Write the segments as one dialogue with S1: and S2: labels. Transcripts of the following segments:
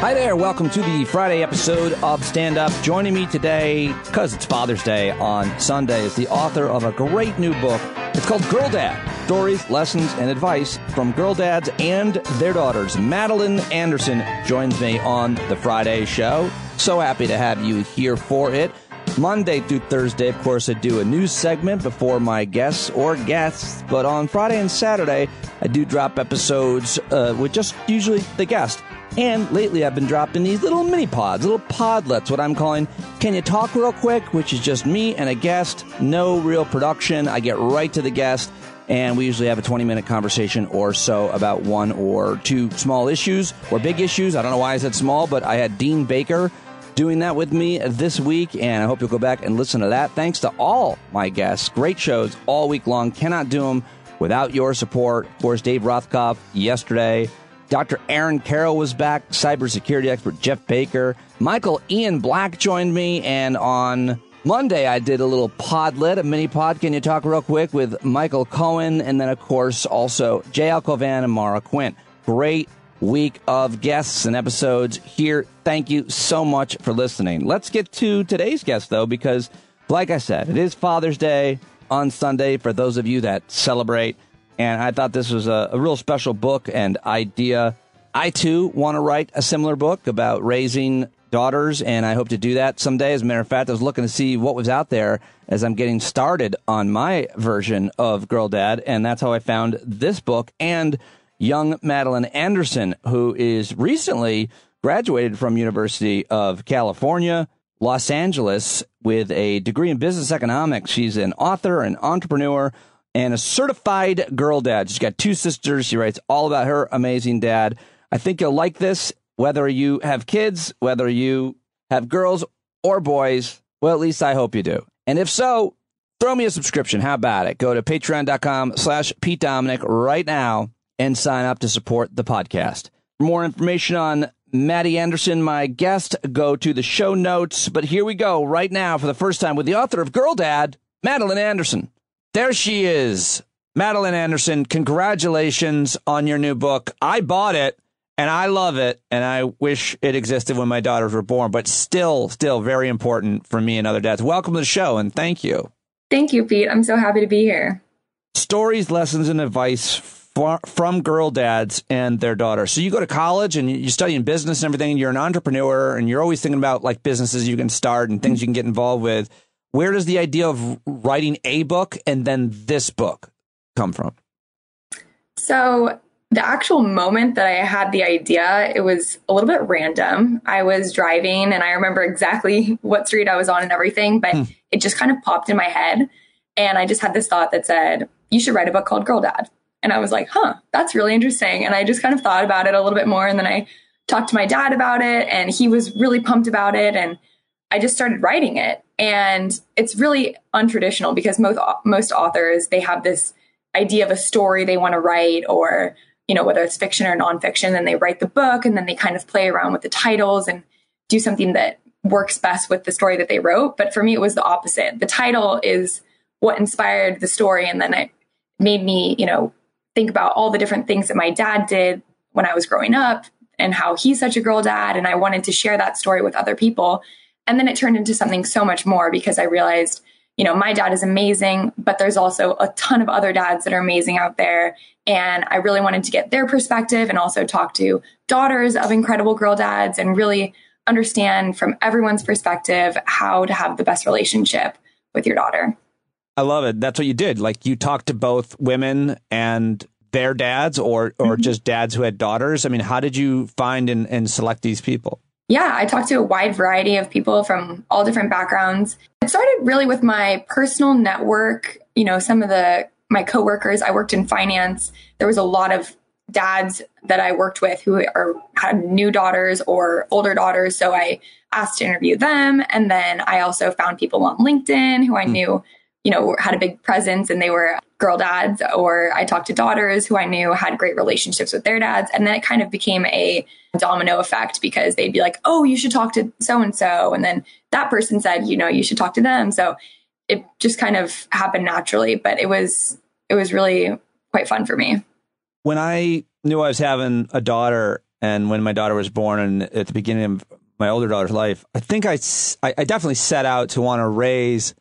S1: Hi there, welcome to the Friday episode of Stand Up. Joining me today, because it's Father's Day on Sunday, is the author of a great new book. It's called Girl Dad, Stories, Lessons, and Advice from Girl Dads and Their Daughters. Madeline Anderson joins me on the Friday show. So happy to have you here for it. Monday through Thursday, of course, I do a news segment before my guests, but on Friday and Saturday, I do drop episodes with just usually the guest. And lately, I've been dropping these little mini pods, little podlets, what I'm calling Can You Talk Real Quick, which is just me and a guest, no real production. I get right to the guest, and we usually have a 20-minute conversation or so about one or two small issues or big issues. I don't know why I said small, but I had Dean Baker doing that with me this week, and I hope you'll go back and listen to that. Thanks to all my guests. Great shows all week long. Cannot do them without your support. Of course, Dave Rothkopf yesterday. Dr. Aaron Carroll was back, cybersecurity expert Jeff Baker. Michael Ian Black joined me, and on Monday I did a little podlet, a mini pod, Can You Talk Real Quick, with Michael Cohen, and then, of course, also Jay Alcovan and Mara Quint. Great week of guests and episodes here. Thank you so much for listening. Let's get to today's guest, though, because, like I said, it is Father's Day on Sunday for those of you that celebrate. And I thought this was a real special book and idea. I, too, want to write a similar book about raising daughters, and I hope to do that someday. As a matter of fact, I was looking to see what was out there as I'm getting started on my version of Girl Dad, and that's how I found this book and young Madeline Anderson, who is recently graduated from University of California, Los Angeles, with a degree in business economics. She's an author, an entrepreneur, and a certified girl dad. She's got two sisters. She writes all about her amazing dad. I think you'll like this, whether you have kids, whether you have girls or boys. Well, at least I hope you do. And if so, throw me a subscription. How about it? Go to patreon.com/Pete Dominick right now and sign up to support the podcast. For more information on Maddie Anderson, my guest, go to the show notes. But here we go right now for the first time with the author of Girl Dad, Madeline Anderson. There she is. Madeline Anderson, congratulations on your new book. I bought it, and I love it, and I wish it existed when my daughters were born, but still very important for me and other dads. Welcome to the show, and thank you.
S2: Thank you, Pete. I'm so happy to be here.
S1: Stories, lessons, and advice from girl dads and their daughters. So you go to college, and you study in business and everything, and you're an entrepreneur, and you're always thinking about like businesses you can start and things you can get involved with. Where does the idea of writing a book and then this book come from?
S2: So the actual moment that I had the idea, it was a little bit random. I was driving and I remember exactly what street I was on and everything, but it just kind of popped in my head. And I just had this thought that said, you should write a book called Girl Dad. And I was like, that's really interesting. And I just kind of thought about it a little bit more. And then I talked to my dad about it and he was really pumped about it. And I just started writing it. And it's really untraditional because most authors, they have this idea of a story they want to write, or, you know, whether it's fiction or nonfiction, then they write the book and then they kind of play around with the titles and do something that works best with the story that they wrote. But for me, it was the opposite. The title is what inspired the story. And then it made me, you know, think about all the different things that my dad did when I was growing up and how he's such a girl dad. And I wanted to share that story with other people. And then it turned into something so much more because I realized, you know, my dad is amazing, but there's also a ton of other dads that are amazing out there. And I really wanted to get their perspective and also talk to daughters of incredible girl dads and really understand from everyone's perspective how to have the best relationship with your daughter.
S1: I love it. That's what you did. Like you talked to both women and their dads or just dads who had daughters. I mean, how did you find and select these people?
S2: Yeah, I talked to a wide variety of people from all different backgrounds. It started really with my personal network. You know, some of my coworkers, I worked in finance. There was a lot of dads that I worked with who had new daughters or older daughters. So I asked to interview them. And then I also found people on LinkedIn who I knew, you know, had a big presence and they were girl dads, or I talked to daughters who I knew had great relationships with their dads. And then it kind of became a domino effect because they'd be like, oh, you should talk to so-and-so. And then that person said, you know, you should talk to them. So it just kind of happened naturally, but it was really quite fun for me.
S1: When I knew I was having a daughter and when my daughter was born, and at the beginning of my older daughter's life, I think I definitely set out to want to raise,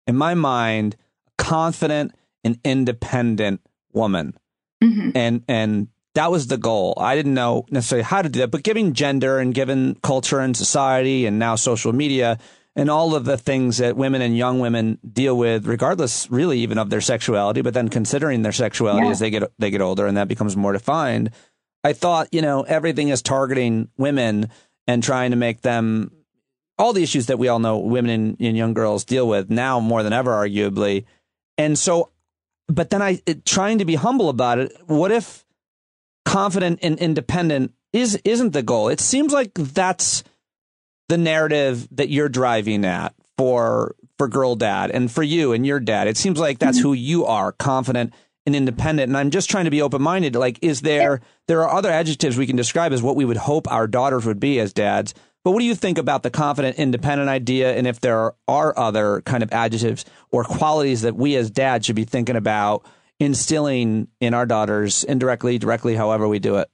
S1: in my mind, a confident and independent woman. Mm-hmm. And that was the goal. I didn't know necessarily how to do that, but given gender and given culture and society and now social media and all of the things that women and young women deal with, regardless really even of their sexuality, but then considering their sexuality as they get older and that becomes more defined, I thought, everything is targeting women and trying to make them all the issues that we all know women and young girls deal with now more than ever, arguably. And so, but then trying to be humble about it, what if confident and independent isn't the goal? It seems like that's the narrative that you're driving at for Girl Dad and for you and your dad. It seems like that's who you are, confident and independent. And I'm just trying to be open-minded. Like, there are other adjectives we can describe as what we would hope our daughters would be as dads. But what do you think about the confident, independent idea? And if there are other kind of adjectives or qualities that we as dads should be thinking about instilling in our daughters, indirectly, directly, however we do it?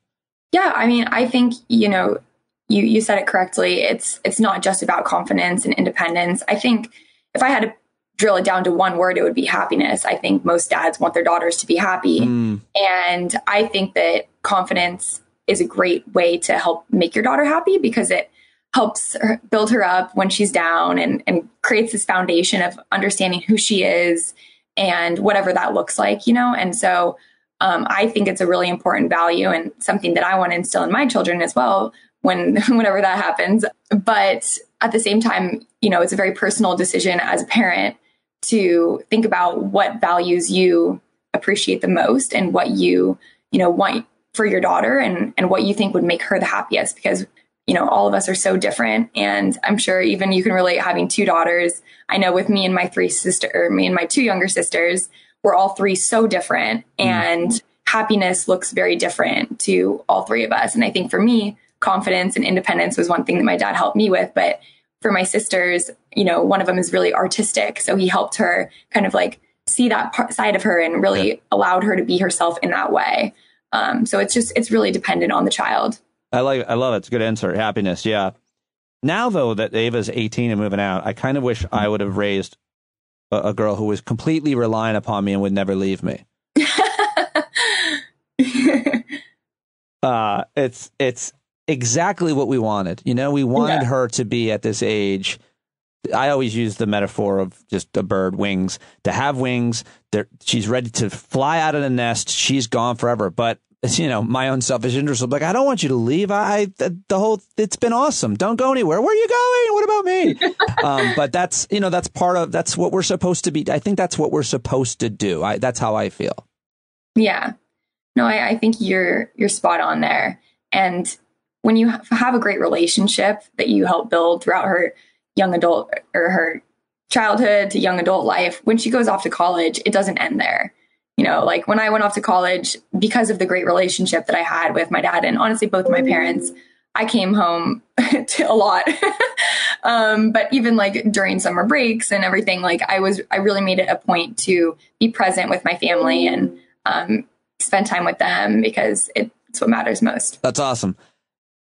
S2: Yeah, I mean, I think, you said it correctly. It's not just about confidence and independence. I think if I had to drill it down to one word, it would be happiness. I think most dads want their daughters to be happy. And I think that confidence is a great way to help make your daughter happy because it helps her build her up when she's down and creates this foundation of understanding who she is and whatever that looks like, And so I think it's a really important value and something that I want to instill in my children as well whenever that happens. But at the same time, it's a very personal decision as a parent to think about what values you appreciate the most and what you want for your daughter and what you think would make her the happiest, because all of us are so different. And I'm sure even you can relate having two daughters. I know with me and my two younger sisters, we're all three so different and happiness looks very different to all three of us. And I think for me, confidence and independence was one thing that my dad helped me with. But for my sisters, one of them is really artistic. So he helped her kind of like see that side of her and really allowed her to be herself in that way. So it's really dependent on the child.
S1: I love it. It's a good answer. Happiness. Yeah. Now, though, that Ava's 18 and moving out, I kind of wish I would have raised a girl who was completely reliant upon me and would never leave me. It's exactly what we wanted. We wanted her to be at this age. I always use the metaphor of just a bird, wings, to have wings. She's ready to fly out of the nest. She's gone forever. But my own selfish interest. I'm like, I don't want you to leave. It's been awesome. Don't go anywhere. Where are you going? What about me? But that's that's what we're supposed to be. I think that's what we're supposed to do. That's how I feel. Yeah.
S2: No, I think you're spot on there. And when you have a great relationship that you help build throughout her young adult or her childhood to young adult life, when she goes off to college, it doesn't end there. Like when I went off to college, because of the great relationship that I had with my dad and honestly both my parents, I came home a lot. But even like during summer breaks and everything, like I really made it a point to be present with my family and spend time with them because it's what matters most.
S1: That's awesome.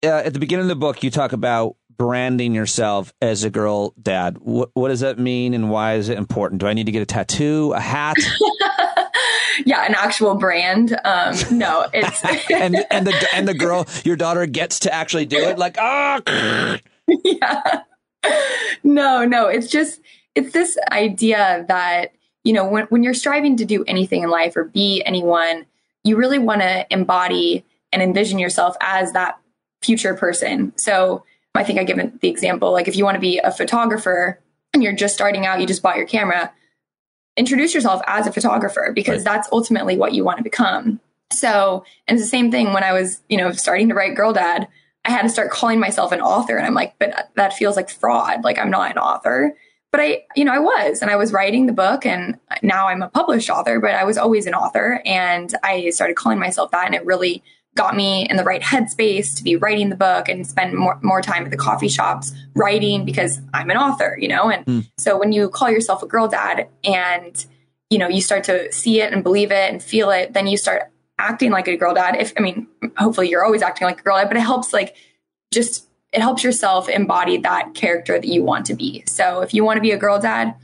S1: At the beginning of the book, you talk about branding yourself as a girl dad. What does that mean and why is it important? Do I need to get a tattoo, a hat?
S2: Yeah, an actual brand. No, it's
S1: and the girl, your daughter gets to actually do it. Like,
S2: yeah, no. It's this idea that when you're striving to do anything in life or be anyone, you really want to embody and envision yourself as that future person. So I think I give the example, like if you want to be a photographer and you're just starting out, you just bought your camera. Introduce yourself as a photographer because that's ultimately what you want to become. So, and it's the same thing when I was, starting to write Girl Dad, I had to start calling myself an author. And I'm like, but that feels like fraud. Like I'm not an author, but I was writing the book and now I'm a published author, but I was always an author. And I started calling myself that. And it really got me in the right headspace to be writing the book and spend more time at the coffee shops writing because I'm an author, And so when you call yourself a girl dad and, you start to see it and believe it and feel it, then you start acting like a girl dad. Hopefully you're always acting like a girl dad, but it helps it helps yourself embody that character that you want to be. So if you want to be a girl dad,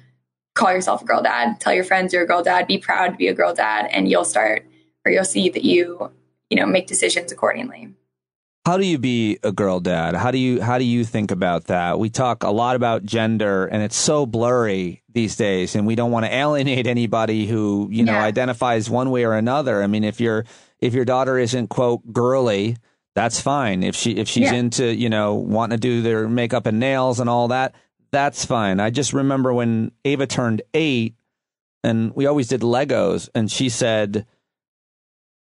S2: call yourself a girl dad, tell your friends you're a girl dad, be proud to be a girl dad, and you'll see that you make decisions accordingly.
S1: How do you be a girl dad? How do you think about that? We talk a lot about gender, and it's so blurry these days, and we don't want to alienate anybody who, identifies one way or another. I mean, if your daughter isn't, quote, girly, that's fine. If she's into, wanting to do their makeup and nails and all that, that's fine. I just remember when Ava turned 8 and we always did Legos, and she said,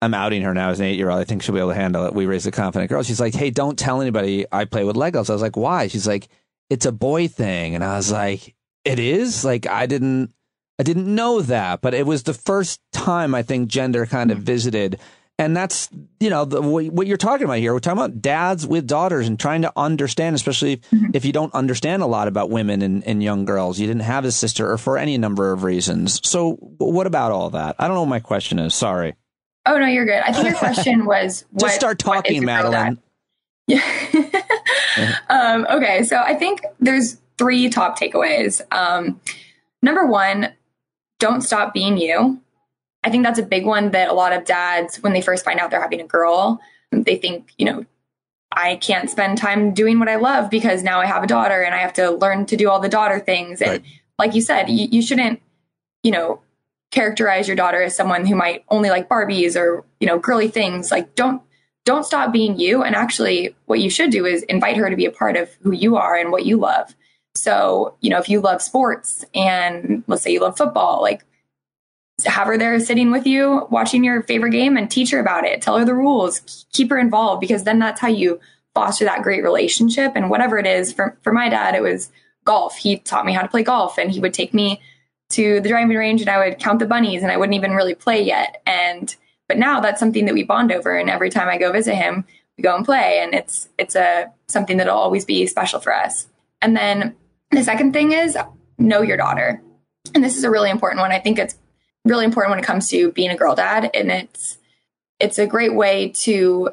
S1: I'm outing her now as an 8-year-old. I think she'll be able to handle it. We raised a confident girl. She's like, hey, don't tell anybody I play with Legos. I was like, why? She's like, it's a boy thing. And I was like, it is? Like, I didn't know that, but it was the first time I think gender kind of visited. And that's, what you're talking about here. We're talking about dads with daughters and trying to understand, especially if you don't understand a lot about women and young girls. You didn't have a sister, or for any number of reasons. So what about all that? I don't know what my question is. Sorry.
S2: Oh, no, you're good. I think your question was,
S1: just start talking, Madeline.
S2: Yeah. Okay. So I think there's 3 top takeaways. Number 1, don't stop being you. I think that's a big one that a lot of dads, when they first find out they're having a girl, they think, I can't spend time doing what I love because now I have a daughter and I have to learn to do all the daughter things. And like you said, you shouldn't, characterize your daughter as someone who might only like Barbies or, girly things. Like, don't stop being you. And actually what you should do is invite her to be a part of who you are and what you love. So, if you love sports and let's say you love football, like, have her there sitting with you, watching your favorite game, and teach her about it. Tell her the rules, keep her involved, because then that's how you foster that great relationship. And whatever it is, for my dad, it was golf. He taught me how to play golf, and he would take me to the driving range and I would count the bunnies, and I wouldn't even really play yet. But now that's something that we bond over. And every time I go visit him, we go and play, and it's something that'll always be special for us. And then the second thing is know your daughter. And this is a really important one. I think it's really important when it comes to being a girl dad. And it's a great way to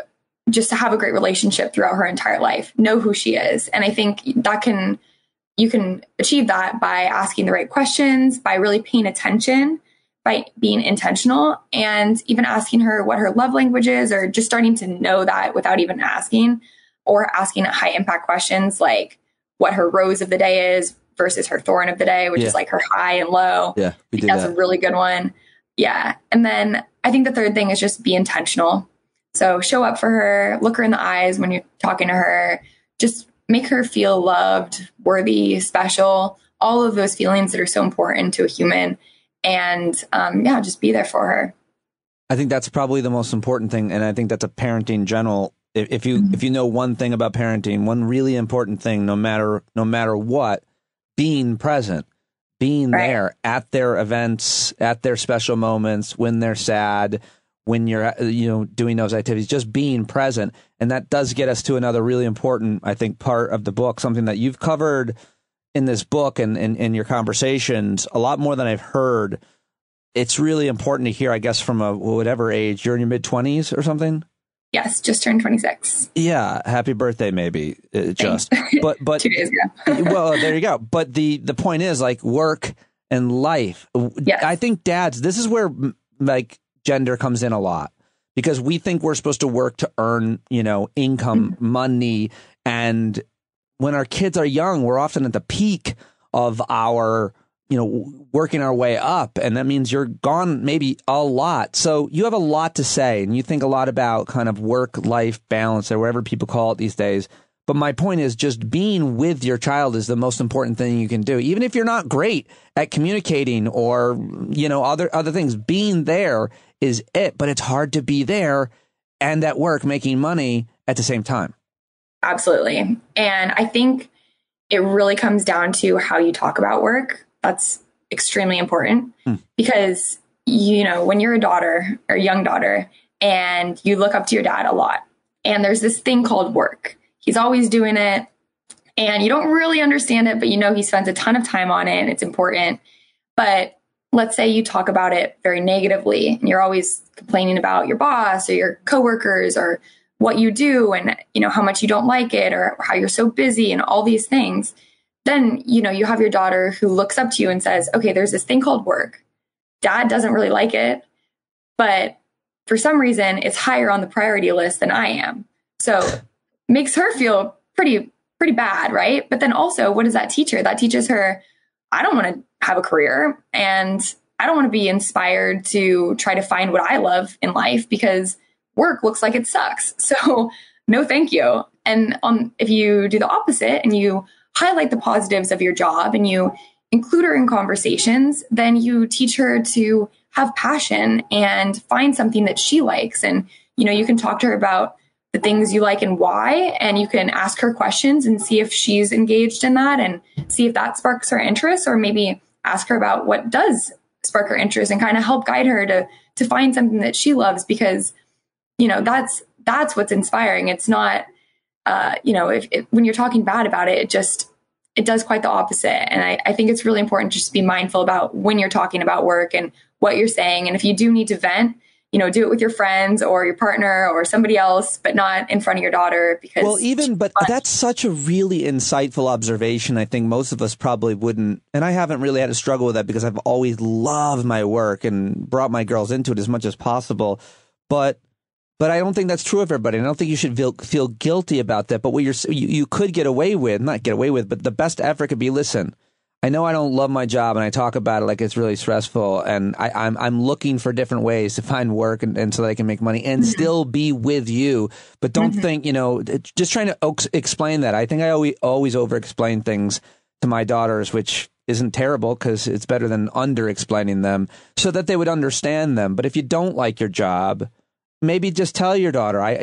S2: just to have a great relationship throughout her entire life. Know who she is. And I think you can achieve that by asking the right questions, by really paying attention, by being intentional, and even asking her what her love language is, or just starting to know that without even asking, or asking high impact questions like what her rose of the day is versus her thorn of the day, which is like her high and low.
S1: Yeah, we did
S2: that's a really good one. Yeah. And then I think the third thing is just be intentional. So show up for her, look her in the eyes when you're talking to her, just make her feel loved, worthy, special, all of those feelings that are so important to a human. And just be there for her.
S1: I think that's probably the most important thing. And I think that's a parenting in general. If you know one thing about parenting, one really important thing, no matter what, being present, being there at their events, at their special moments, when they're sad, when you're, doing those activities, just being present. And that does get us to another really important, I think, part of the book, something that you've covered in this book and in your conversations a lot more than I've heard. It's really important to hear, I guess, from whatever age. You're in your mid-20s or something?
S2: Yes, just turned 26.
S1: Yeah, happy birthday, maybe. Just. But
S2: 2 days ago.
S1: Well, there you go. But the point is, like, work and life. Yes. I think dads, this is where, like, gender comes in a lot, because we think we're supposed to work to earn, income, money. And when our kids are young, we're often at the peak of our, working our way up. And that means you're gone maybe a lot. So you have a lot to say, and you think a lot about kind of work-life balance, or whatever people call it these days. But my point is, just being with your child is the most important thing you can do. Even if you're not great at communicating or, other things, being there is it. But it's hard to be there and at work making money at the same time.
S2: Absolutely. And I think it really comes down to how you talk about work. That's extremely important because, when you're a daughter or a young daughter and you look up to your dad a lot, and there's this thing called work. He's always doing it and you don't really understand it, but he spends a ton of time on it and it's important. But let's say you talk about it very negatively and you're always complaining about your boss or your coworkers or what you do and, how much you don't like it or how you're so busy and all these things, then, you have your daughter who looks up to you and says, okay, there's this thing called work. Dad doesn't really like it, but for some reason it's higher on the priority list than I am. So makes her feel pretty bad, right? But then also, what does that teach her? That teaches her, I don't want to have a career and I don't want to be inspired to try to find what I love in life because work looks like it sucks. So no, thank you. And if you do the opposite and you highlight the positives of your job and you include her in conversations, then you teach her to have passion and find something that she likes. And, you can talk to her about the things you like and why, and you can ask her questions and see if she's engaged in that and see if that sparks her interest, or maybe ask her about what does spark her interest and kind of help guide her to find something that she loves, because, that's what's inspiring. It's not, when you're talking bad about it, it does quite the opposite. And I think it's really important just to be mindful about when you're talking about work and what you're saying. And if you do need to vent, do it with your friends or your partner or somebody else, but not in front of your daughter, because
S1: but that's such a really insightful observation. I think most of us probably wouldn't. And I haven't really had a struggle with that because I've always loved my work and brought my girls into it as much as possible. But I don't think that's true of everybody. I don't think you should feel guilty about that. But what you could get away with, not get away with, but the best effort could be, listen, I know I don't love my job and I talk about it like it's really stressful, and I'm looking for different ways to find work and so that I can make money and still be with you. But don't think, just trying to explain that. I think I always over-explain things to my daughters, which isn't terrible because it's better than under-explaining them, so that they would understand them. But if you don't like your job, maybe just tell your daughter, I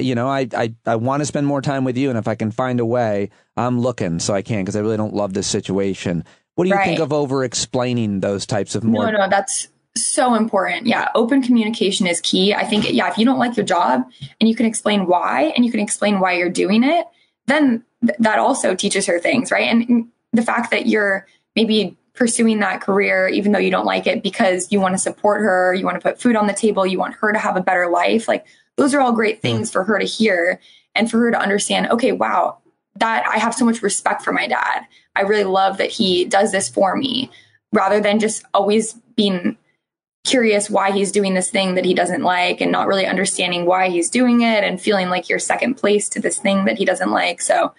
S1: want to spend more time with you, and if I can find a way, I'm looking so I can, because I really don't love this situation. What do you think of over-explaining those types of more?
S2: No, that's so important. Yeah, open communication is key. I think, if you don't like your job and you can explain why, and you can explain why you're doing it, then that also teaches her things, right? And the fact that you're maybe pursuing that career, even though you don't like it, because you want to support her, you want to put food on the table, you want her to have a better life. Like, those are all great things for her to hear and for her to understand, okay, wow, that I have so much respect for my dad. I really love that he does this for me, rather than just always being curious why he's doing this thing that he doesn't like and not really understanding why he's doing it and feeling like you're second place to this thing that he doesn't like. So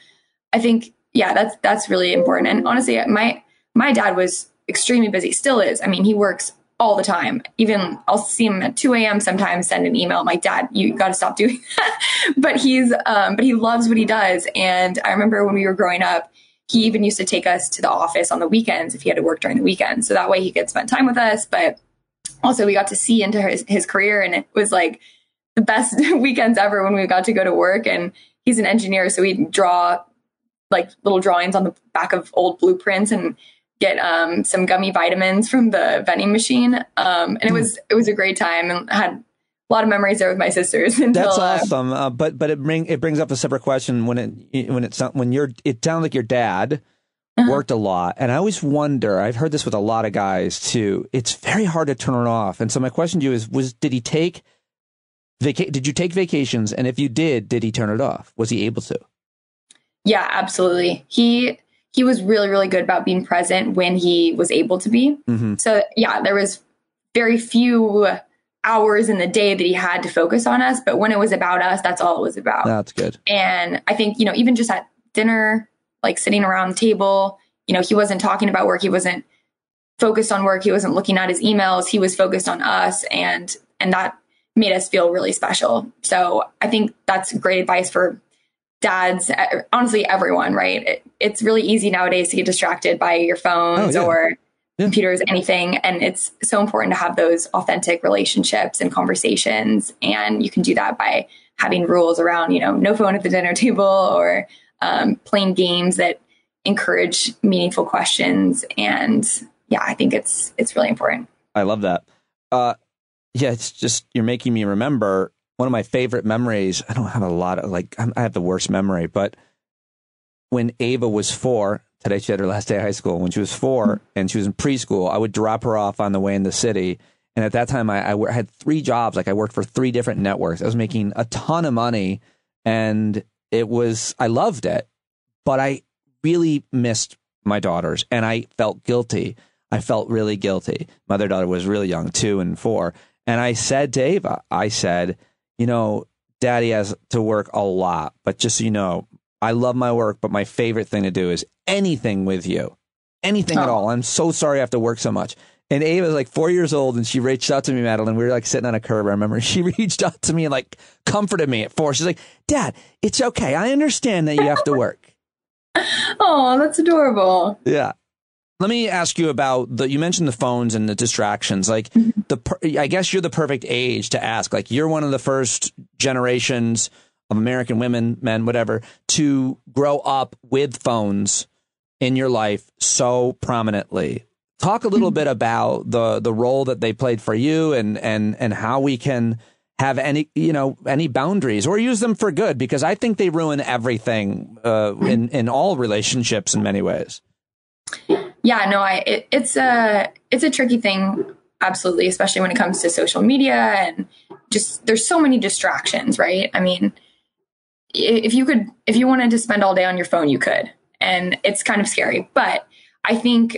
S2: I think, that's really important. And honestly, my dad was extremely busy, still is. I mean, he works all the time. Even I'll see him at 2 a.m. sometimes, send an email. I'm like, Dad, you got to stop doing that. But he loves what he does. And I remember when we were growing up, he even used to take us to the office on the weekends if he had to work during the weekend. So that way he could spend time with us. But also we got to see into his career, and it was like the best weekends ever when we got to go to work. And he's an engineer, so we'd draw like little drawings on the back of old blueprints and get some gummy vitamins from the vending machine. And it was a great time, and had a lot of memories there with my sisters.
S1: That's awesome. But it brings up a separate question it sounds like your dad worked a lot. And I always wonder, I've heard this with a lot of guys too, it's very hard to turn it off. And so my question to you is, did you take vacations? And if you did he turn it off? Was he able to?
S2: Yeah, absolutely. He was really, really good about being present when he was able to be. Mm-hmm. So there was very few hours in the day that he had to focus on us. But when it was about us, that's all it was about.
S1: That's good.
S2: And I think, even just at dinner, like sitting around the table, he wasn't talking about work. He wasn't focused on work. He wasn't looking at his emails. He was focused on us. And that made us feel really special. So I think that's great advice for dads, honestly, everyone, right? It's really easy nowadays to get distracted by your phones or computers, anything. And it's so important to have those authentic relationships and conversations. And you can do that by having rules around, no phone at the dinner table, or playing games that encourage meaningful questions. And I think it's really important.
S1: I love that. It's just, you're making me remember one of my favorite memories. I don't have a lot of I have the worst memory, but when Ava was 4, today she had her last day of high school. When she was 4 and she was in preschool, I would drop her off on the way in the city. And at that time, I had 3 jobs. Like I worked for 3 different networks. I was making a ton of money, and I loved it, but I really missed my daughters, and I felt guilty. I felt really guilty. My other daughter was really young, 2 and 4. And I said to Ava, I said, Daddy has to work a lot, but just so you know, I love my work, but my favorite thing to do is anything with you, anything at all. I'm so sorry I have to work so much. And Ava was like 4 years old, and she reached out to me, Madeline. We were like sitting on a curb. I remember she reached out to me and like comforted me at 4. She's like, Dad, it's okay. I understand that you have to work.
S2: Oh, that's adorable.
S1: Yeah. Let me ask you about you mentioned the phones and the distractions. Like I guess you're the perfect age to ask. Like you're one of the first generations of American women, men, whatever, to grow up with phones in your life so prominently. Talk a little bit about the role that they played for you and how we can have any boundaries or use them for good, because I think they ruin everything in all relationships in many ways.
S2: Yeah, no, it's a tricky thing. Absolutely. Especially when it comes to social media and just, there's so many distractions, right? I mean, if you wanted to spend all day on your phone, you could, and it's kind of scary, but I think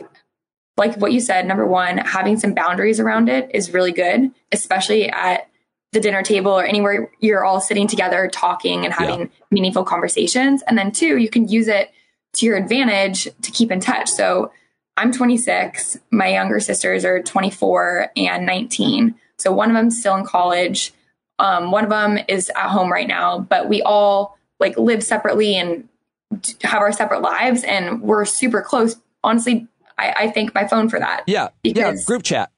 S2: like what you said, number one, having some boundaries around it is really good, especially at the dinner table or anywhere you're all sitting together talking and having meaningful conversations. And then 2, you can use it to your advantage to keep in touch. So I'm 26. My younger sisters are 24 and 19. So one of them's still in college. One of them is at home right now, but we all like live separately and have our separate lives, and we're super close. Honestly, I thank my phone for that.
S1: Yeah.
S2: Because
S1: Group chat.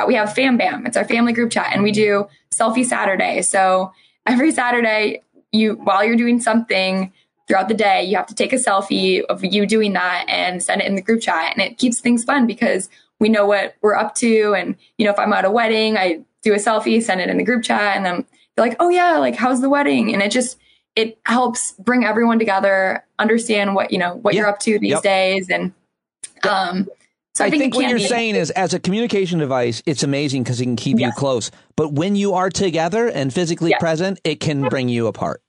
S2: We have Fam Bam. It's our family group chat, and we do Selfie Saturday. So every Saturday, while you're doing something throughout the day, you have to take a selfie of you doing that and send it in the group chat. And it keeps things fun because we know what we're up to. And, if I'm at a wedding, I do a selfie, send it in the group chat, and then they're like, oh yeah, like how's the wedding? And it helps bring everyone together, understand what you're up to these days. And, so I think
S1: what you're saying is, as a communication device, it's amazing because it can keep you close. But when you are together and physically present, it can bring you apart.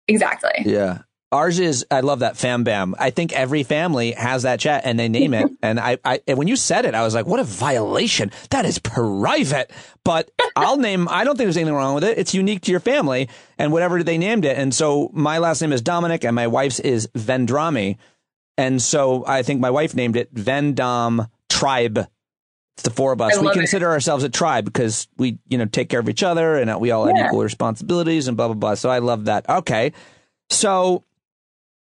S2: Exactly.
S1: Yeah. Ours is, I love that, Fam Bam. I think every family has that chat and they name it. And and when you said it, I was like, what a violation. That is private. But I don't think there's anything wrong with it. It's unique to your family and whatever they named it. And so my last name is Dominic and my wife's is Vendrami. And so I think my wife named it Vendom Tribe. It's the 4 of us. We consider ourselves a tribe because we, take care of each other and we all have equal responsibilities and blah, blah, blah. So I love that. Okay. So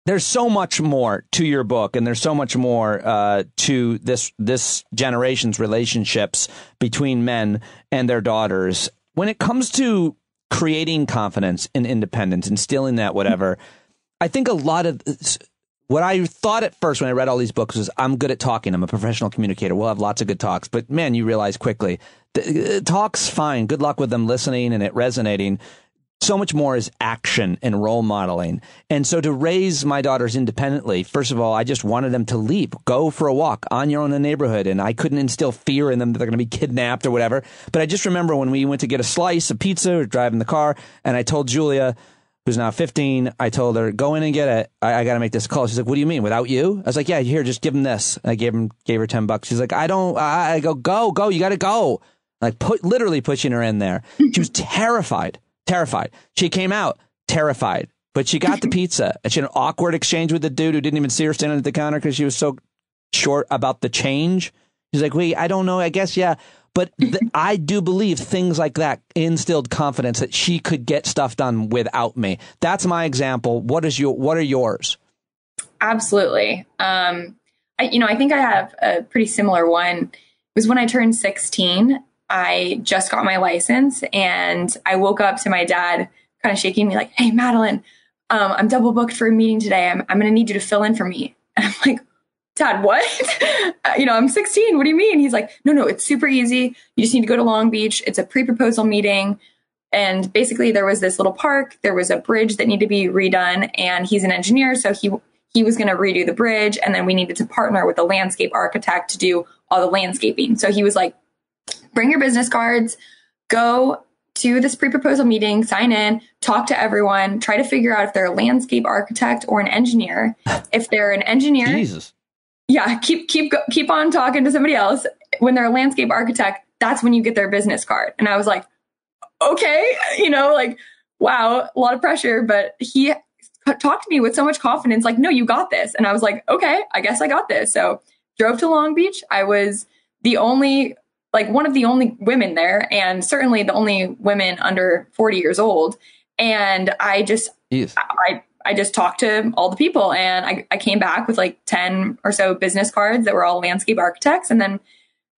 S1: there's so much more to your book, and there's so much more to this generation's relationships between men and their daughters. When it comes to creating confidence and independence, instilling that, whatever, I think a lot of what I thought at first when I read all these books was, I'm good at talking. I'm a professional communicator. We'll have lots of good talks. But man, you realize quickly, talk's fine. Good luck with them listening and it resonating. So much more is action and role modeling. And so to raise my daughters independently, first of all, I just wanted them to leap, go for a walk on your own in the neighborhood. And I couldn't instill fear in them that they're going to be kidnapped or whatever. But I just remember when we went to get a slice of pizza or drive in the car, and I told Julia, who's now 15, I told her, go in and get it. I got to make this call. She's like, what do you mean? Without you? I was like, yeah, here, just give him this. And I gave her $10. She's like, I go, you got to go. Like literally pushing her in there. She was terrified. She came out terrified, but she got the pizza, and she had an awkward exchange with the dude who didn't even see her standing at the counter because she was so short about the change. She's like, wait, I don't know. I guess, yeah. But I do believe things like that instilled confidence that she could get stuff done without me. That's my example. What are yours?
S2: Absolutely. I think I have a pretty similar one. It was when I turned 16. I just got my license, and I woke up to my dad kind of shaking me like, hey, Madeline, I'm double booked for a meeting today. I'm going to need you to fill in for me. And I'm like, Dad, what? I'm 16. What do you mean? He's like, no, it's super easy. You just need to go to Long Beach. It's a pre-proposal meeting. And basically there was this little park. There was a bridge that needed to be redone, and he's an engineer. So he he was going to redo the bridge, and then we needed to partner with a landscape architect to do all the landscaping. So he was like, bring your business cards, go to this pre-proposal meeting, sign in, talk to everyone, try to figure out if they're a landscape architect or an engineer. If they're an engineer,
S1: Jesus.
S2: Yeah, keep on talking to somebody else. When they're a landscape architect, that's when you get their business card. And I was like, okay, like, wow, a lot of pressure. But he talked to me with so much confidence, like, no, you got this. And I was like, okay, I guess I got this. So drove to Long Beach. I was one of the only women there, and certainly the only women under 40 years old. And I just talked to all the people, and I came back with like 10 or so business cards that were all landscape architects. And then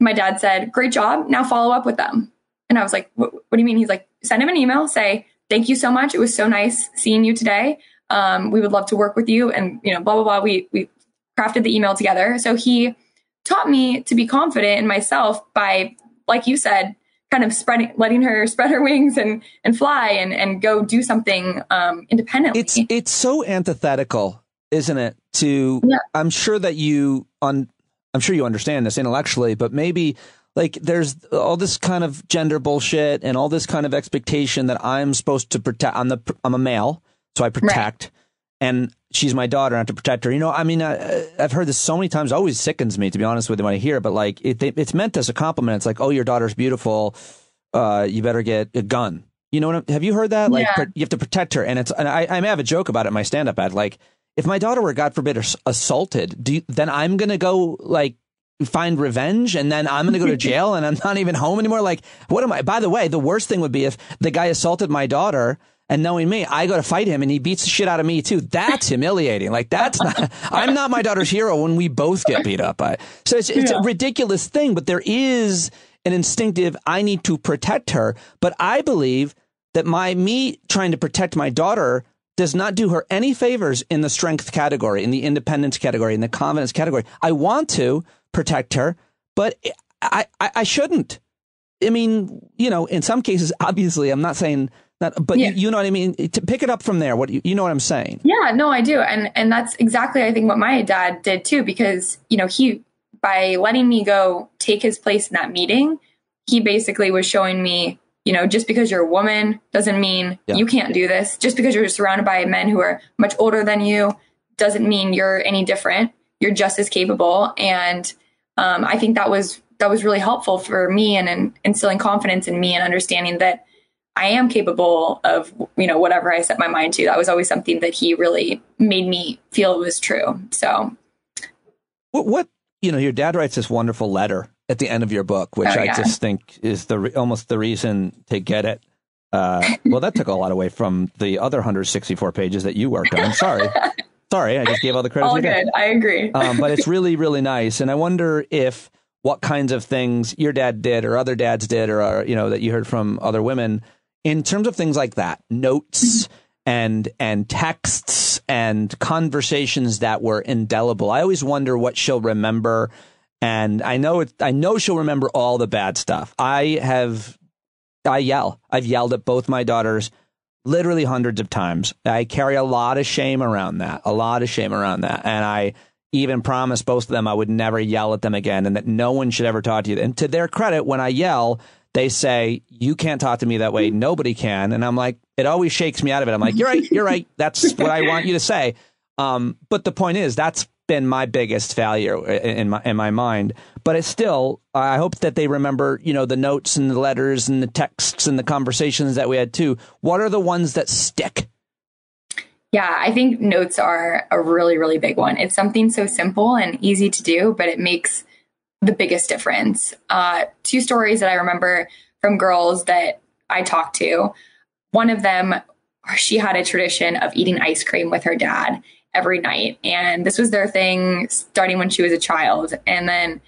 S2: my dad said, great job. Now follow up with them. And I was like, what do you mean? He's like, send him an email, say, thank you so much. It was so nice seeing you today. We would love to work with you. And, blah, blah, blah. We crafted the email together. So he taught me to be confident in myself by, like you said, kind of letting her spread her wings and fly and go do something independently.
S1: It's so antithetical, isn't it? I'm sure you understand this intellectually, but maybe like there's all this kind of gender bullshit and all this kind of expectation that I'm supposed to protect. I'm a male, so I protect, right. And she's my daughter, I have to protect her. I've heard this so many times. It always sickens me, to be honest with you, when I hear it. But like, it's meant as a compliment. It's like, oh, your daughter's beautiful. You better get a gun. Have you heard that? Like,
S2: yeah.
S1: You have to protect her. And I may have a joke about it in my stand-up ad. Like, if my daughter were, God forbid, assaulted, then I'm going to go like find revenge, and then I'm going to go to jail, and I'm not even home anymore. Like, what am I? By the way, the worst thing would be if the guy assaulted my daughter, and knowing me, I go to fight him and he beats the shit out of me too. That's humiliating. Like, I'm not my daughter's hero when we both get beat up. So it's a ridiculous thing, but there is an instinctive, I need to protect her. But I believe that me trying to protect my daughter does not do her any favors in the strength category, in the independence category, in the confidence category. I want to protect her, but I shouldn't. I mean, in some cases, obviously, I'm not saying that, but yeah. You know what I mean? To pick it up from there, you know what I'm saying?
S2: Yeah, no, I do. And that's exactly, I think, what my dad did too, because, he, by letting me go take his place in that meeting, he basically was showing me, just because you're a woman doesn't mean you can't do this. Just because you're surrounded by men who are much older than you doesn't mean you're any different. You're just as capable. And I think that was really helpful for me and instilling confidence in me and understanding that I am capable of, whatever I set my mind to. That was always something that he really made me feel was true. So
S1: what your dad writes this wonderful letter at the end of your book, which I just think is almost the reason to get it. Well, that took a lot away from the other 164 pages that you worked on. Sorry, I just gave all the credit.
S2: All good. I agree.
S1: But it's really, really nice. And I wonder what kinds of things your dad did or other dads did or, that you heard from other women in terms of things like that, notes and texts and conversations that were indelible. I always wonder what she'll remember. And I know she'll remember all the bad stuff. I've yelled at both my daughters literally hundreds of times. I carry a lot of shame around that. And I even promised both of them I would never yell at them again and that no one should ever talk to you. And to their credit, when I yell, they say, you can't talk to me that way. Nobody can. And I'm like, it always shakes me out of it. I'm like, you're right. That's what I want you to say. But the point is, that's been my biggest failure in my mind. But it's still, I hope that they remember, the notes and the letters and the texts and the conversations that we had too. What are the ones that stick?
S2: Yeah, I think notes are a really, really big one. It's something so simple and easy to do, but it makes the biggest difference. 2 stories that I remember from girls that I talked to. One of them, she had a tradition of eating ice cream with her dad every night. And this was their thing starting when she was a child. And then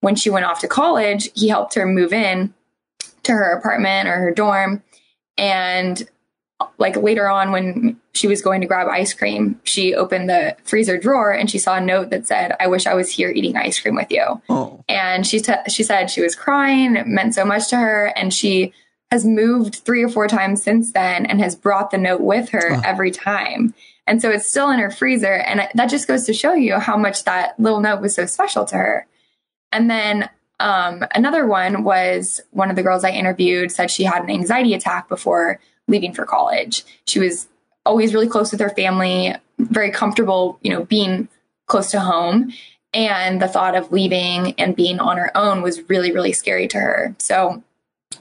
S2: when she went off to college, he helped her move in to her apartment or her dorm. And like later on, when she was going to grab ice cream, she opened the freezer drawer and she saw a note that said, I wish I was here eating ice cream with you. Oh. And she said she was crying. It meant so much to her. And she has moved 3 or 4 times since then and has brought the note with her every time. And so it's still in her freezer. And that just goes to show you how much that little note was so special to her. And then another one was one of the girls I interviewed said she had an anxiety attack before leaving for college. She was always really close with her family, very comfortable, being close to home. And the thought of leaving and being on her own was really, really scary to her. So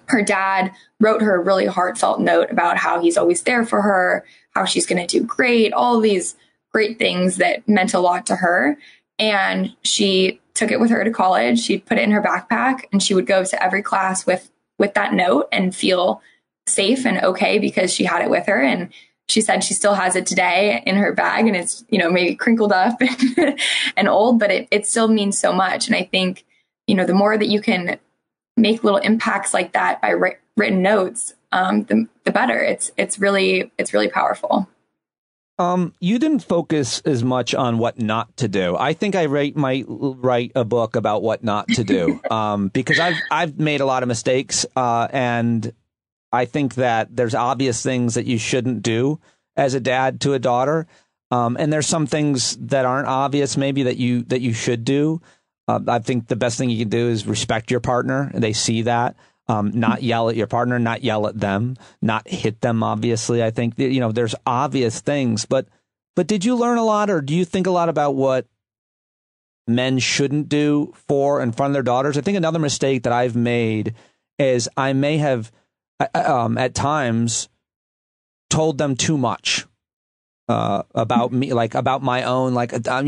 S2: her dad wrote her a really heartfelt note about how he's always there for her, how she's going to do great, all these great things that meant a lot to her. And she took it with her to college. She'd put it in her backpack and she would go to every class with that note and feel safe and okay because she had it with her. And she said she still has it today in her bag, and it's, maybe crinkled up and old, but it still means so much. And I think, the more that you can make little impacts like that by written notes, the better. It's really powerful.
S1: You didn't focus as much on what not to do. I think I might write a book about what not to do, because I've made a lot of mistakes, and I think that there's obvious things that you shouldn't do as a dad to a daughter, and there's some things that aren't obvious, maybe that you should do. I think the best thing you can do is respect your partner. They see that. Not yell at your partner, not yell at them, not hit them. Obviously, I think there's obvious things, but did you learn a lot, or do you think a lot about what men shouldn't do for in front of their daughters? I think another mistake that I've made is I may have at times told them too much about me, like about my own, like I'm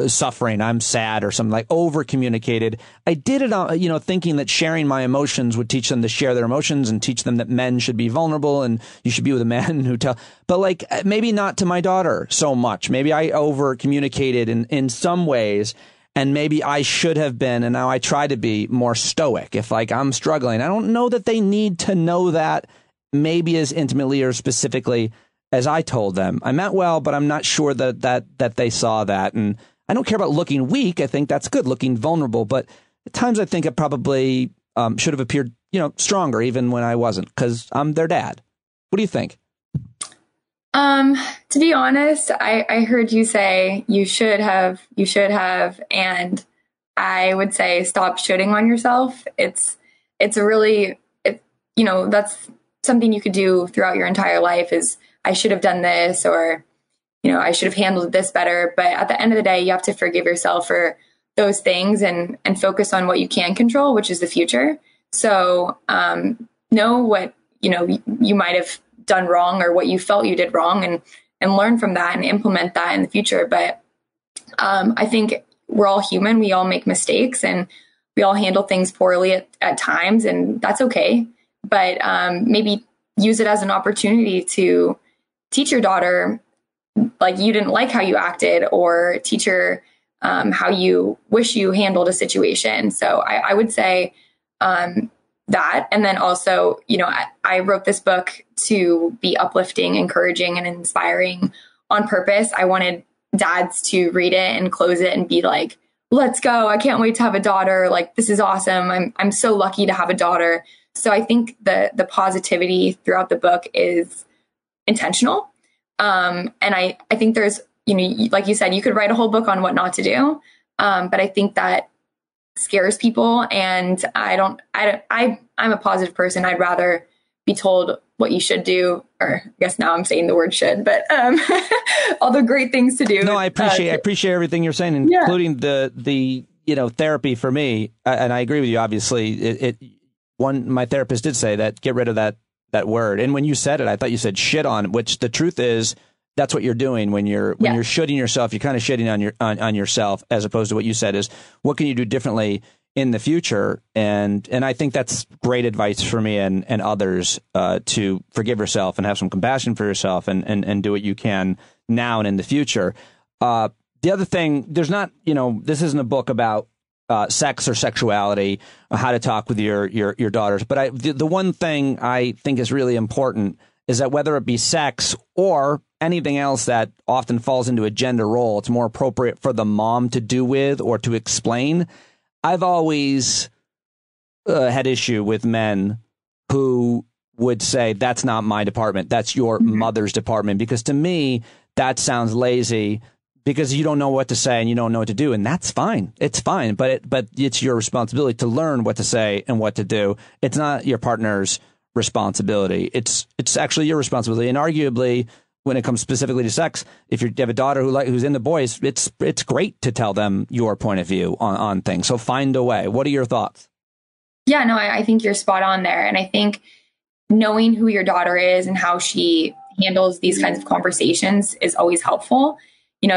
S1: suffering, I'm sad or something, like over communicated. I did it thinking that sharing my emotions would teach them to share their emotions and teach them that men should be vulnerable and you should be with a man who but like maybe not to my daughter so much. Maybe I over communicated in some ways, and maybe I should have been, and now I try to be more stoic. If like I'm struggling, I don't know that they need to know that maybe as intimately or specifically as I told them. I meant well, but I'm not sure that they saw that. And I don't care about looking weak. I think that's good, looking vulnerable. But at times I think it probably should have appeared, stronger, even when I wasn't, because I'm their dad. What do you think?
S2: To be honest, I heard you say you should have, and I would say stop shooting on yourself. It's a really, that's something you could do throughout your entire life is, I should have done this, or, I should have handled this better. But at the end of the day, you have to forgive yourself for those things and focus on what you can control, which is the future. So, know what, you might have done wrong or what you felt you did wrong, and learn from that and implement that in the future. But, I think we're all human. We all make mistakes and we all handle things poorly at times, and that's okay. But, maybe use it as an opportunity to teach your daughter, like, you didn't like how you acted, or teach her how you wish you handled a situation. So I would say that. And then also, I wrote this book to be uplifting, encouraging, and inspiring on purpose. I wanted dads to read it and close it and be like, let's go. I can't wait to have a daughter. Like, this is awesome. I'm so lucky to have a daughter. So I think the positivity throughout the book is intentional. And I think there's, like you said, you could write a whole book on what not to do. But I think that scares people. And I'm a positive person. I'd rather be told what you should do, or I guess now I'm saying the word should, but all the great things to do.
S1: No, I appreciate everything you're saying, including the therapy for me. And I agree with you. Obviously, my therapist did say that, get rid of that word. And when you said it, I thought you said shit on, which the truth is that's what you're doing when you're shitting yourself. You're kind of shitting on yourself, as opposed to what you said is, what can you do differently in the future? And I think that's great advice for me and others, to forgive yourself and have some compassion for yourself and do what you can now and in the future. The other thing, there's not, this isn't a book about sex or sexuality, or how to talk with your daughters. But the one thing I think is really important is that whether it be sex or anything else that often falls into a gender role, it's more appropriate for the mom to do with or to explain. I've always had issue with men who would say, that's not my department. That's your mother's department. Because to me, that sounds lazy because you don't know what to say and you don't know what to do. And that's fine. It's fine. But it's your responsibility to learn what to say and what to do. It's not your partner's responsibility. It's actually your responsibility. And arguably, when it comes specifically to sex, if you have a daughter who's into boys, it's great to tell them your point of view on things. So find a way. What are your thoughts? Yeah, no, I think you're spot on there. And I think knowing who your daughter is and how she handles these kinds of conversations is always helpful.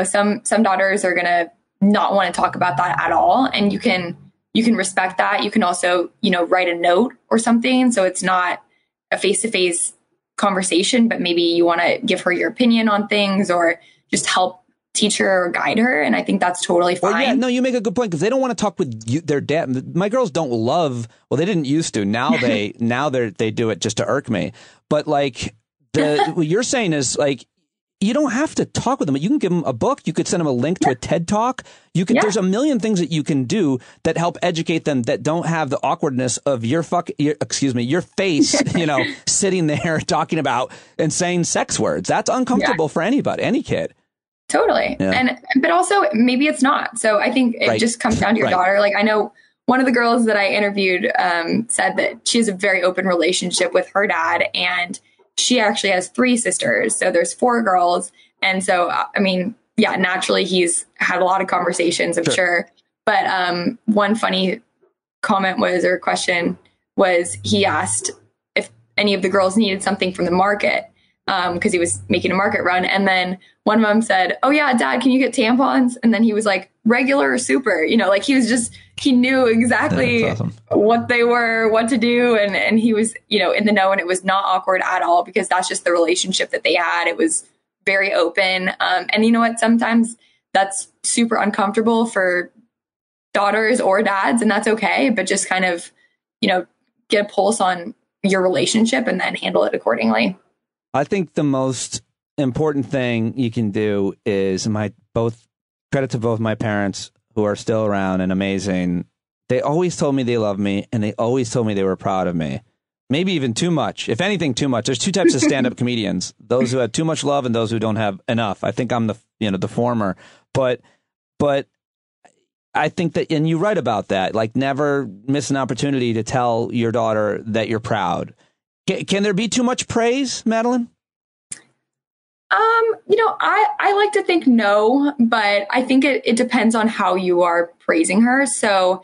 S1: Some daughters are going to not want to talk about that at all. And you can respect that. You can also, write a note or something. So it's not a face-to-face conversation, but maybe you want to give her your opinion on things or just help teach her or guide her. And I think that's totally fine. Well, yeah, no, you make a good point because they don't want to talk with their dad. My girls don't they didn't used to. Now they do it just to irk me. But like what you're saying is like, you don't have to talk with them. You can give them a book. You could send them a link to a TED Talk. There's a million things that you can do that help educate them that don't have the awkwardness of your face, sitting there talking about and saying sex words. That's uncomfortable for anybody, any kid. Totally. Yeah. But also maybe it's not. So I think it just comes down to your daughter. Like I know one of the girls that I interviewed said that she has a very open relationship with her dad, and she actually has 3 sisters. So there's 4 girls. And so, naturally he's had a lot of conversations, I'm sure. But one funny question was he asked if any of the girls needed something from the market because he was making a market run. And then one of them said, "Oh yeah, Dad, can you get tampons?" And then he was like, "Regular or super?" He knew exactly what they were, what to do. And he was, in the know, and it was not awkward at all because that's just the relationship that they had. It was very open. And you know what? Sometimes that's super uncomfortable for daughters or dads, and that's okay. But just kind of, get a pulse on your relationship and then handle it accordingly. I think the most important thing you can do is credit to both my parents who are still around and amazing. They always told me they loved me and they always told me they were proud of me. Maybe even too much. If anything, too much. There's 2 types of stand-up comedians, those who have too much love and those who don't have enough. I think I'm the former, but I think that, and you write about that, like never miss an opportunity to tell your daughter that you're proud. Can there be too much praise, Madeline? I like to think no, but I think it depends on how you are praising her. So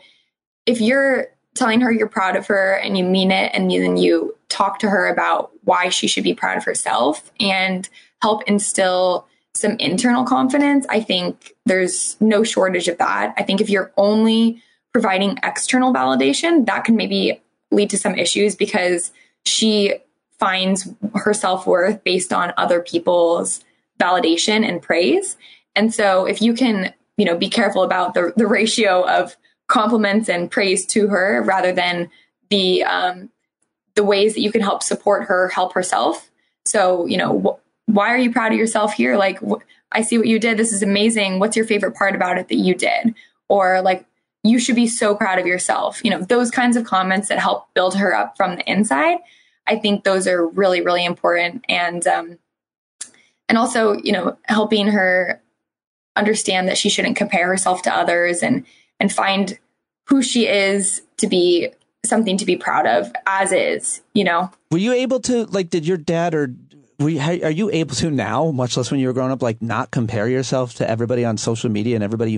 S1: if you're telling her you're proud of her and you mean it, and then you talk to her about why she should be proud of herself and help instill some internal confidence, I think there's no shortage of that. I think if you're only providing external validation, that can maybe lead to some issues because she finds her self-worth based on other people's validation and praise. And so if you can, be careful about the ratio of compliments and praise to her rather than the ways that you can help support her, help herself. So, why are you proud of yourself here? Like, I see what you did. This is amazing. What's your favorite part about it that you did? Or like, you should be so proud of yourself. Those kinds of comments that help build her up from the inside. I think those are really, really important. And also, helping her understand that she shouldn't compare herself to others and find who she is to be something to be proud of as is, Were you able to, like, did your dad are you able to now, much less when you were growing up, like not compare yourself to everybody on social media and everybody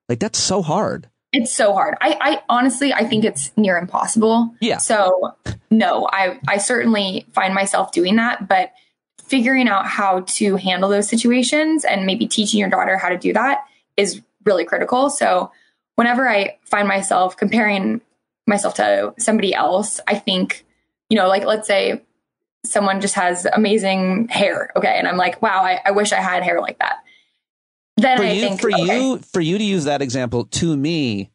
S1: Like, that's so hard. It's so hard. I honestly, I think it's near impossible. Yeah. So no, I certainly find myself doing that, but figuring out how to handle those situations and maybe teaching your daughter how to do that is really critical. So whenever I find myself comparing myself to somebody else, I think, like, let's say someone just has amazing hair. Okay. And I'm like, wow, I wish I had hair like that. Then for you to use that example to me,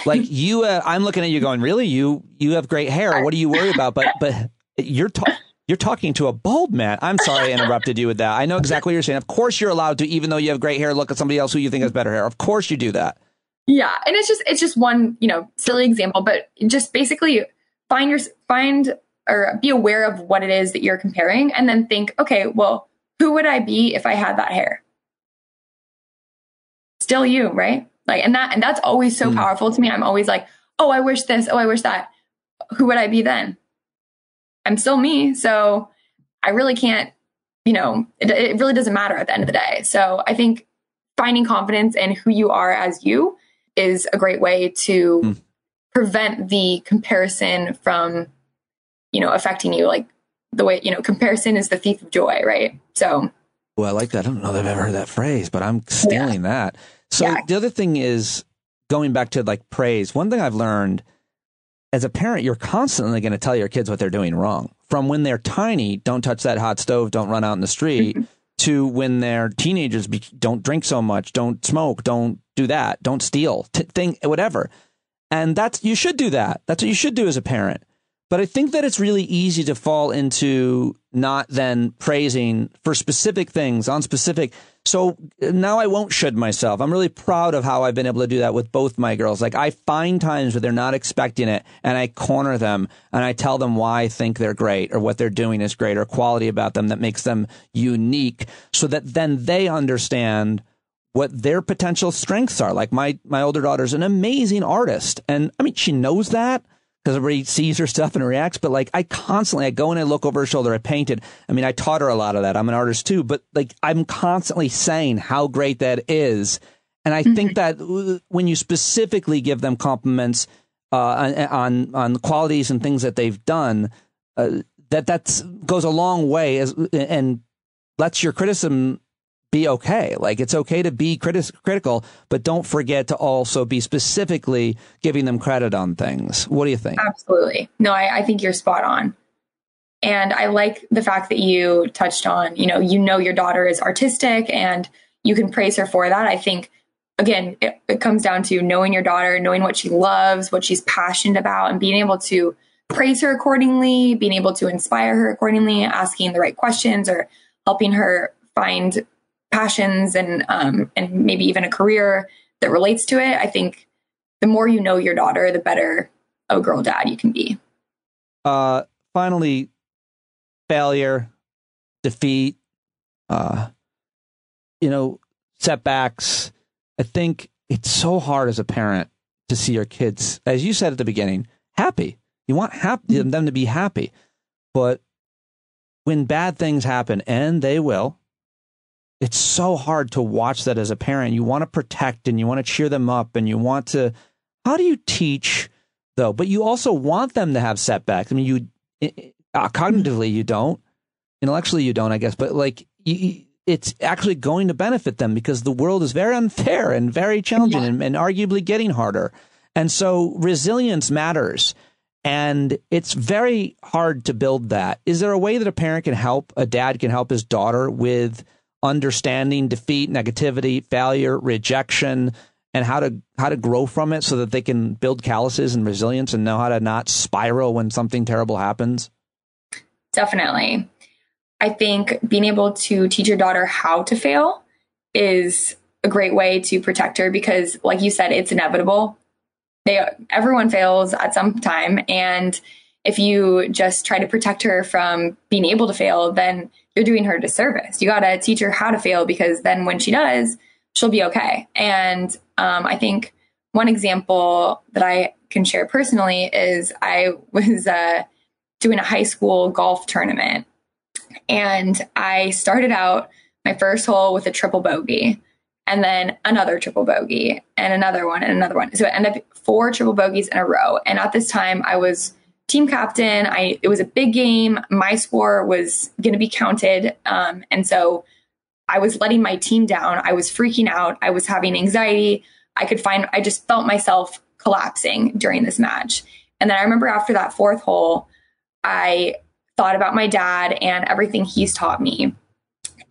S1: like I'm looking at you going, really, you have great hair. What do you worry about? But you're talking to a bald man. I'm sorry I interrupted you with that. I know exactly what you're saying. Of course you're allowed to, even though you have great hair, look at somebody else who you think has better hair. Of course you do that. Yeah. And it's just one, silly example, but just basically find
S2: or be aware of what it is that you're comparing, and then think, okay, well, who would I be if I had that hair? Still you, right? Like, and that's always so powerful to me. I'm always like, oh, I wish this. Oh, I wish that. Who would I be then? I'm still me. So I really can't, it really doesn't matter at the end of the day. So I think finding confidence in who you are as you is a great way to prevent the comparison from, affecting you. Like the way, comparison is the thief of joy, right? So.
S1: Well, I like that. I don't know that I've ever heard that phrase, but I'm stealing that. So the other thing is going back to like praise. One thing I've learned as a parent, you're constantly going to tell your kids what they're doing wrong. From when they're tiny, don't touch that hot stove, don't run out in the street, to when they're teenagers, don't drink so much, don't smoke, don't do that, don't steal, whatever. And you should do that. That's what you should do as a parent. But I think that it's really easy to fall into not then praising for specific things on specific. So now I won't should myself. I'm really proud of how I've been able to do that with both my girls. Like I find times where they're not expecting it and I corner them and I tell them why I think they're great or what they're doing is great or quality about them that makes them unique so that then they understand what their potential strengths are. Like my older daughter's an amazing artist. And I mean, she knows that, because everybody sees her stuff and reacts. But like I go and I look over her shoulder. I painted. I mean, I taught her a lot of that. I'm an artist too. But like I'm constantly saying how great that is. And I think that when you specifically give them compliments on the qualities and things that they've done, that goes a long way and lets your criticism be okay. Like it's okay to be critical, but don't forget to also be specifically giving them credit on things. What do you think?
S2: Absolutely. No, I think you're spot on. And I like the fact that you touched on, your daughter is artistic and you can praise her for that. I think, again, it comes down to knowing your daughter, knowing what she loves, what she's passionate about, and being able to praise her accordingly, being able to inspire her accordingly, asking the right questions or helping her find passions and maybe even a career that relates to it. I think the more you know your daughter, the better of a girl dad you can be.
S1: Finally, failure, defeat, setbacks. I think it's so hard as a parent to see your kids, as you said at the beginning, happy. You want them to be happy. But when bad things happen, and they will, it's so hard to watch that as a parent. You want to protect and you want to cheer them up and you want to, how do you teach though? But you also want them to have setbacks. I mean, cognitively you don't, intellectually you don't, I guess, but like it's actually going to benefit them because the world is very unfair and very challenging and arguably getting harder. And so resilience matters. And it's very hard to build that. Is there a way that a dad can help his daughter with understanding defeat, negativity, failure, rejection, and how to grow from it so that they can build calluses and resilience and know how to not spiral when something terrible happens? Definitely.
S2: I think being able to teach your daughter how to fail is a great way to protect her because, like you said, it's inevitable. Everyone fails at some time. And if you just try to protect her from being able to fail, then you're doing her a disservice. You got to teach her how to fail because then when she does, she'll be okay. And I think one example that I can share personally is I was doing a high school golf tournament. And I started out my first hole with a triple bogey and then another triple bogey and another one and another one. So it ended up 4 triple bogeys in a row. And at this time I was team captain. It was a big game. My score was going to be counted. And so I was letting my team down. I was freaking out. I was having anxiety. I just felt myself collapsing during this match. And then I remember after that 4th hole, I thought about my dad and everything he's taught me.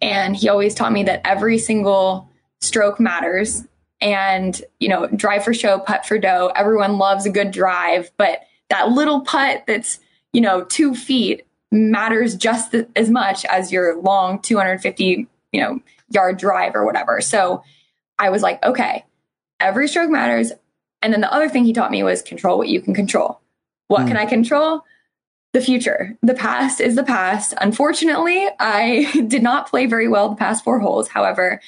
S2: And he always taught me that every single stroke matters. And, drive for show, putt for dough. Everyone loves a good drive, but that little putt that's, 2 feet matters just as much as your long 250, yard drive or whatever. So I was like, okay, every stroke matters. And then the other thing he taught me was control what you can control. What can I control? the future. The past is the past. Unfortunately, I did not play very well the past 4 holes. However,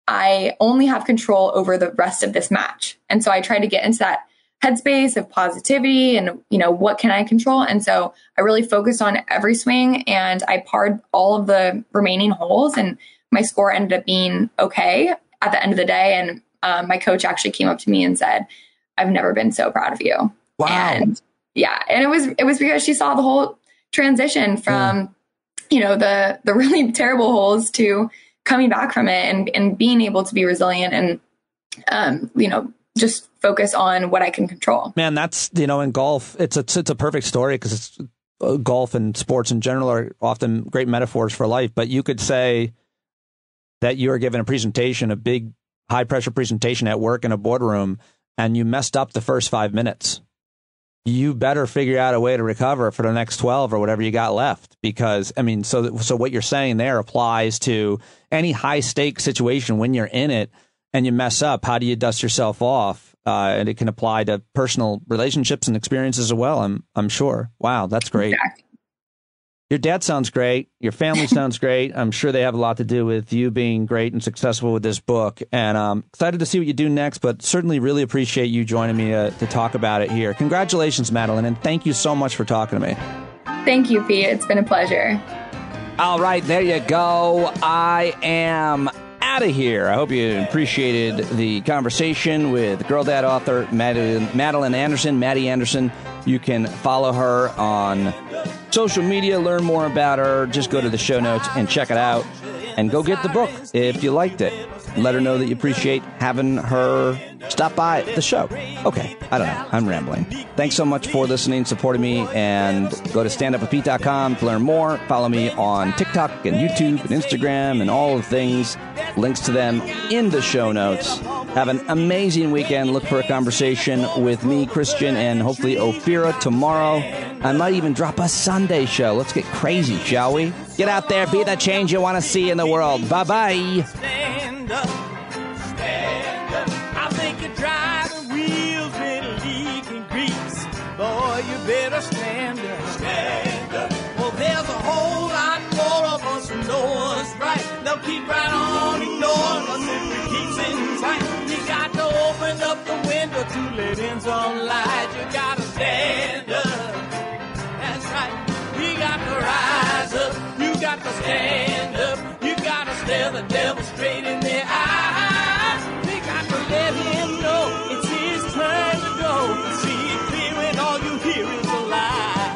S2: I only have control over the rest of this match. And so I try to get into that headspace of positivity and, what can I control? And so I really focused on every swing, and I parred all of the remaining holes, and my score ended up being okay at the end of the day. And my coach actually came up to me and said, "I've never been so proud of you."
S1: Wow.
S2: And yeah. And it was because she saw the whole transition from, the really terrible holes to coming back from it and being able to be resilient and, just focus on what I can control.
S1: Man, that's, in golf, it's a perfect story, because it's golf and sports in general are often great metaphors for life. But you could say that you were given a presentation, a big high pressure presentation at work in a boardroom, and you messed up the first 5 minutes. You better figure out a way to recover for the next 12 or whatever you got left. Because, so what you're saying there applies to any high stakes situation. When you're in it and you mess up, how do you dust yourself off? And it can apply to personal relationships and experiences as well, I'm sure. Wow, that's great.
S2: Exactly.
S1: Your dad sounds great. Your family sounds great. I'm sure they have a lot to do with you being great and successful with this book. And I'm excited to see what you do next, but certainly really appreciate you joining me to talk about it here. Congratulations, Madeline, and thank you so much for talking to me.
S2: Thank you, Pete. It's been a pleasure.
S1: All right, there you go. I am out of here. I hope you appreciated the conversation with Girl Dad author Madeline Anderson, Maddie Anderson. You can follow her on social media, learn more about her. Just go to the show notes and check it out. And go get the book if you liked it. Let her know that you appreciate having her stop by the show. Okay, I don't know. I'm rambling. Thanks so much for listening, supporting me, and go to standupwithpete.com to learn more. Follow me on TikTok and YouTube and Instagram and all the things. Links to them in the show notes. Have an amazing weekend. Look for a conversation with me, Christian, and hopefully Ophira tomorrow. I might even drop a Sunday show. Let's get crazy, shall we? Get out there, be the change you want to see in the world. Bye-bye.
S3: Stand up, stand up. I think you're driving wheels with leaking grease. Boy, you better stand up, stand up. Well, there's a whole lot more of us who know us right. They'll keep right on ignoring us if we keep sitting tight. You got to open up the window to let in some light. You gotta stand up. That's right. We got to rise up. You got to stand up. You got to stare the devil straight in the eye. We got to let him know it's his turn to go. See it clear when all you hear is a lie.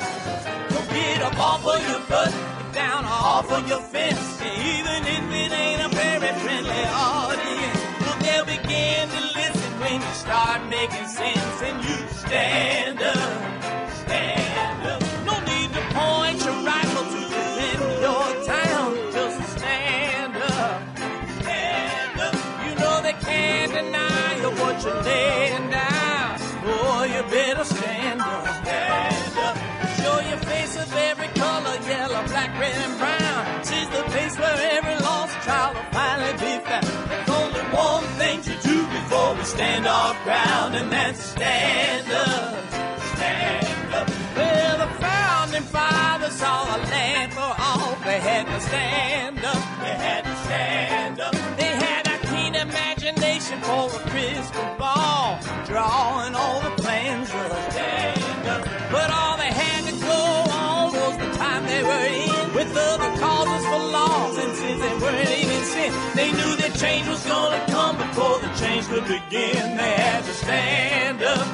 S3: Don't get up off of your butt, get down off of your fence. Even if it ain't a very friendly audience, well, they'll begin to listen when you start making sense. And you stand up, stand up. No need to point your rifle to defend your town. Just stand up, stand up. You know they can't deny you what you're laying down. Boy, you better stand up, stand up. Show your face of every color, yellow, black, red, and brown. She's the place where every lost child will finally be found. There's only one thing to do before we stand our ground, and that's stand up, stand up. Well, the founding fathers saw a land for all. They had to stand up, they had to stand up. They had a keen imagination for a crystal ball, drawing all the plans of stand up. But all they had to go on was the time they were in, with other causes for laws, and since they weren't even sin, they knew that change was gonna come before the change could begin. They had to stand up.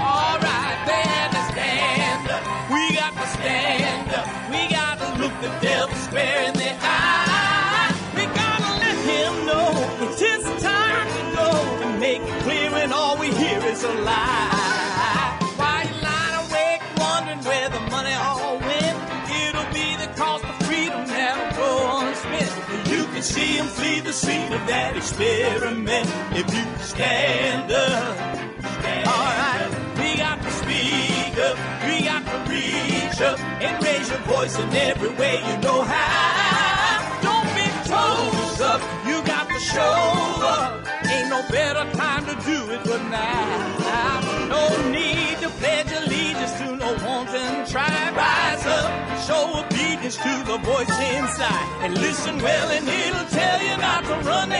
S3: All right, they had to stand up. We got to stand up. We got to look the devil square in the eye. We gotta let him know it's his time to go, and make it clear when all we hear is a lie. Why you lying awake wondering where the money all went? It'll be the cost of freedom that'll go unspent. You can see him flee the scene of that experiment if you stand up. All right, we got to speak up, we got to reach up and raise your voice in every way you know how. Don't be toes up, you got to show up. Ain't no better time to do it but now. No need to pledge allegiance to no wanton tribe. to the voice inside and listen well, and it'll tell you not to run